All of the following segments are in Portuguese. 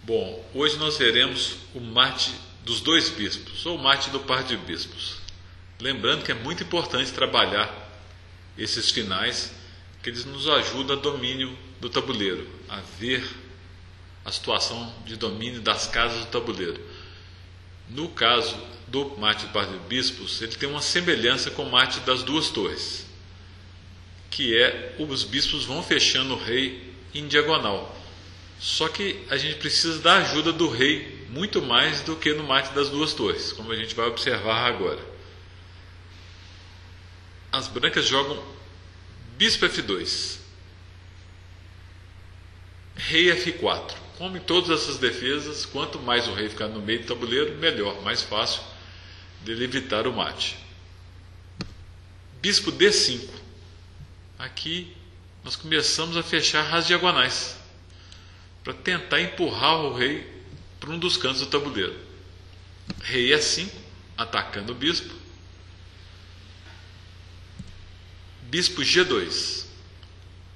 Bom, hoje nós veremos o mate dos dois bispos, ou o mate do par de bispos. Lembrando que é muito importante trabalhar esses finais, que eles nos ajudam a domínio do tabuleiro, a ver a situação de domínio das casas do tabuleiro. No caso do mate do par de bispos, ele tem uma semelhança com o mate das duas torres, que é os bispos vão fechando o rei em diagonal. Só que a gente precisa da ajuda do rei muito mais do que no mate das duas torres, como a gente vai observar agora. As brancas jogam bispo F2, rei F4. Como em todas essas defesas, quanto mais o rei ficar no meio do tabuleiro, melhor, mais fácil dele evitar o mate. Bispo D5. Aqui nós começamos a fechar as diagonais para tentar empurrar o rei para um dos cantos do tabuleiro. Rei E5, atacando o bispo. Bispo G2.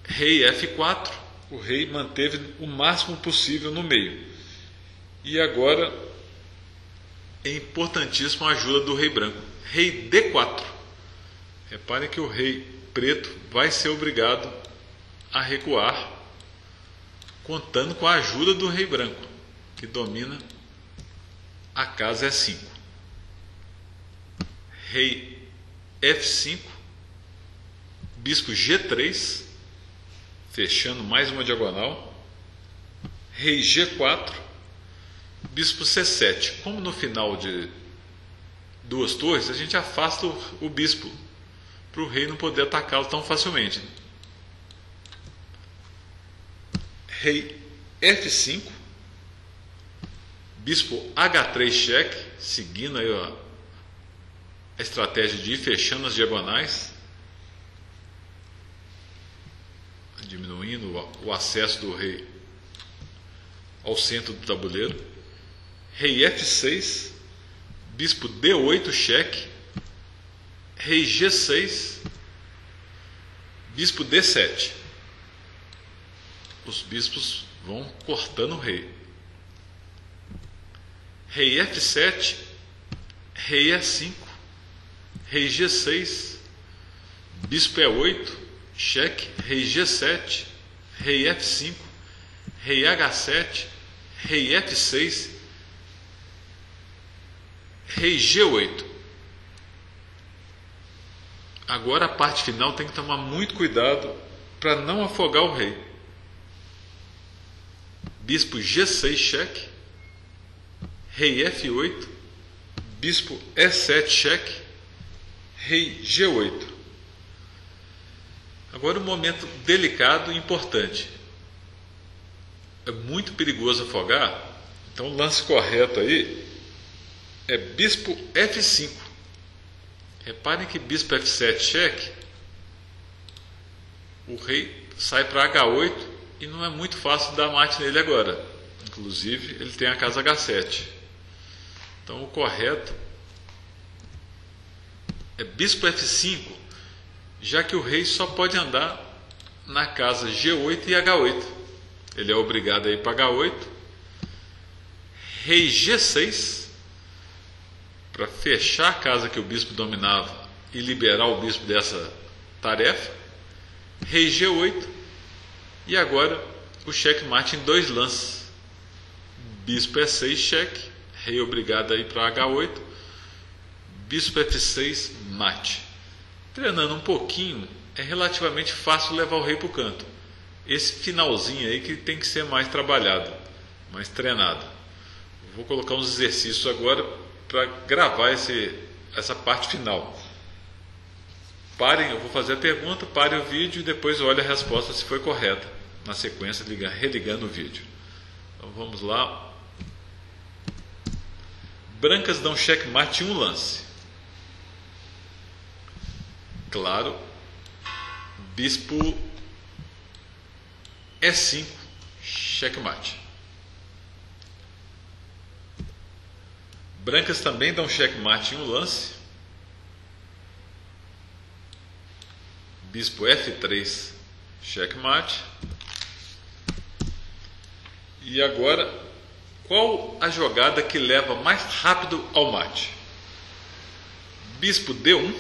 Rei F4. O rei manteve o máximo possível no meio. E agora é importantíssima a ajuda do rei branco. Rei D4. Reparem que o rei preto vai ser obrigado a recuar, contando com a ajuda do rei branco, que domina a casa E5. Rei F5. Bispo G3. Fechando mais uma diagonal. Rei G4. Bispo C7. Como no final de duas torres, a gente afasta o bispo para o rei não poder atacá-lo tão facilmente. Rei F5. Bispo H3 cheque, seguindo aí a estratégia de ir fechando as diagonais, diminuindo o acesso do rei ao centro do tabuleiro. Rei F6. Bispo D8 cheque. Rei G6. Bispo D7. Os bispos vão cortando o rei. Rei F7. Rei E5. Rei G6. Bispo E8 cheque. Rei G7. Rei F5. Rei H7. Rei F6. Rei G8. Agora a parte final tem que tomar muito cuidado para não afogar o rei. Bispo G6 cheque. Rei F8. Bispo E7 cheque. Rei G8. Agora um momento delicado e importante. É muito perigoso afogar, então o lance correto aí é bispo F5. Reparem que bispo F7 cheque, o rei sai para H8 e não é muito fácil dar mate nele agora. Inclusive ele tem a casa H7. Então o correto é bispo F5, já que o rei só pode andar na casa G8 e H8. Ele é obrigado a ir para H8. Rei G6, para fechar a casa que o bispo dominava e liberar o bispo dessa tarefa. Rei G8. E agora o checkmate em dois lances. Bispo E6 cheque. Rei obrigado a ir para H8. Bispo F6 mate. Treinando um pouquinho, é relativamente fácil levar o rei para o canto. Esse finalzinho aí que tem que ser mais trabalhado, mais treinado. Vou colocar uns exercícios agora para gravar essa parte final. Parem, eu vou fazer a pergunta, parem o vídeo e depois olhe a resposta se foi correta. Na sequência, religando o vídeo. Então vamos lá. Brancas dão checkmate em um lance. Claro, bispo E5, checkmate. Brancas também dão checkmate em um lance. Bispo F3, checkmate. E agora Qual a jogada que leva mais rápido ao mate? Bispo D1,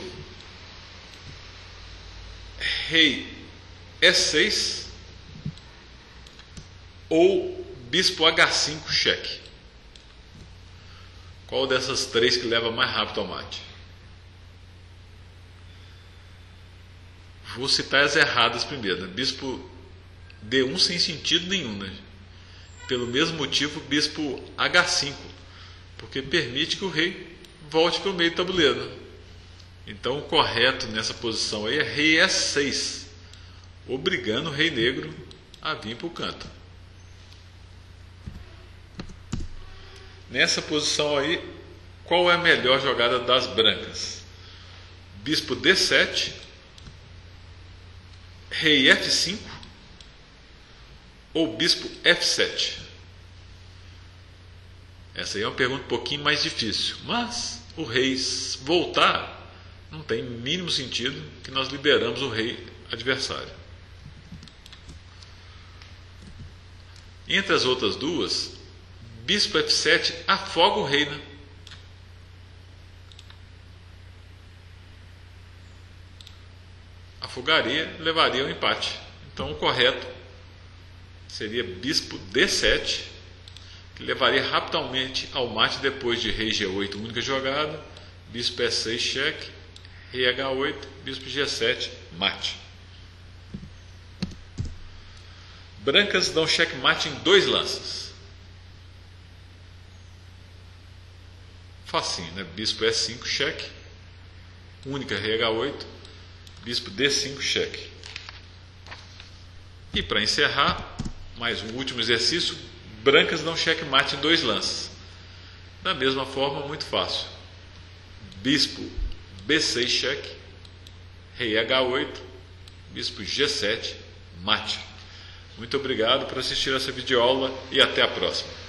rei E6 ou bispo H5 cheque? Qual dessas três que leva mais rápido ao mate? Vou citar as erradas primeiro. Bispo D1 sem sentido nenhum, né? Pelo mesmo motivo, bispo H5, porque permite que o rei volte para o meio do tabuleiro. Então o correto nessa posição aí é rei E6, obrigando o rei negro a vir para o canto. Nessa posição aí, qual é a melhor jogada das brancas? Bispo D7, rei F5 ou bispo F7? Essa aí é uma pergunta um pouquinho mais difícil, mas o rei voltar não tem mínimo sentido, que nós liberamos o rei adversário. Entre as outras duas, bispo F7 afoga o rei, né? Afogaria, levaria ao empate. Então o correto seria bispo D7, que levaria rapidamente ao mate depois de rei G8, única jogada, bispo E6 cheque, rei H8, bispo G7 mate. Brancas dão checkmate em 2 lances. Facinho, né? Bispo E5 cheque, única rei H8, bispo D5 cheque. E para encerrar, mais um último exercício, brancas dão checkmate em 2 lances. Da mesma forma, muito fácil. Bispo B6 cheque, rei H8, bispo G7 mate. Muito obrigado por assistir essa videoaula e até a próxima.